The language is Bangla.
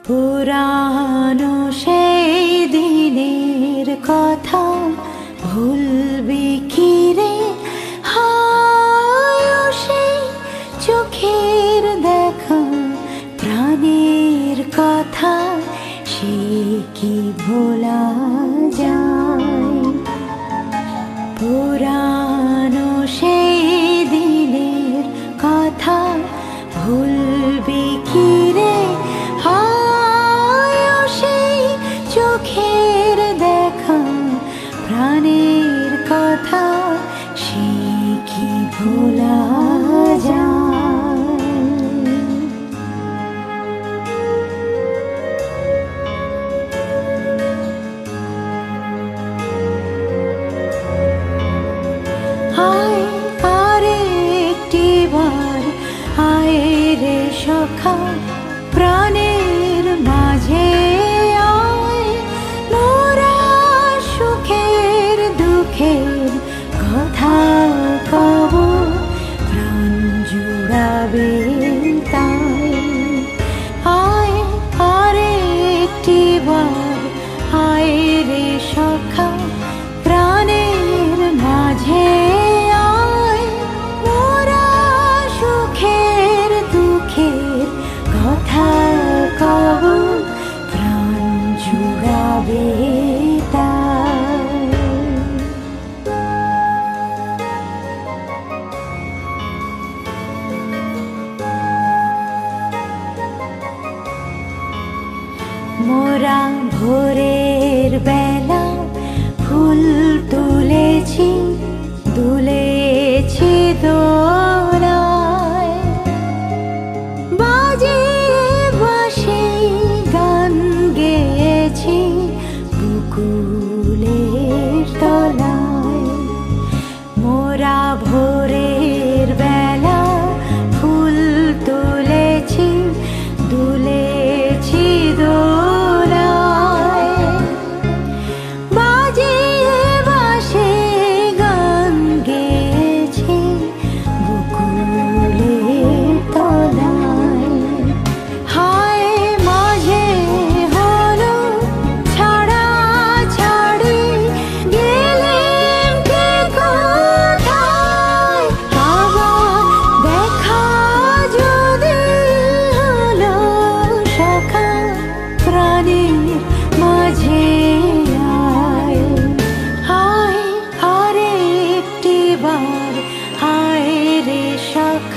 পুরানো সেই দিনের কথা ভুলবি কি রে? হায় সেই চোখের দেখা প্রাণের কথা, সে কি ভোলা যায়? পুরানো সেই দিনের কথা ভুলবি কি রে? চোখের দেখা প্রাণের কথা, সে কি ভোলা যায়? আয় আরেকটি বার আয় রে সখা, প্রাণের মাঝে কথা কব, প্রাণ জুড়াবে তাই। আয় আরেকটি বার আয় রে সখা, প্রাণের মাঝে আয়, মোরা সুখের দুঃখের কথা কব, প্রাণ জুড়াবে তাই। মোরা ভোরের বেলা ফুল তুলেছি, দুলেছি দোলায়, বাজে বাঁশি গান গেয়েছি বুকুলের তলায়। মোরা ভোরের বেলা ফুল তুলেছি, দুলেছি দোলায়, বাজে বাঁশি গান গেয়েছি বুকুলের তলায়। হায় মাঝে হলো ছাড়া ছাড়ি, গেলেম কে কোথায়? আবার দেখা যদি হলো সখা, প্রাণের মাঝে আয়। আয় আরেকটি বার আয় রে সখা,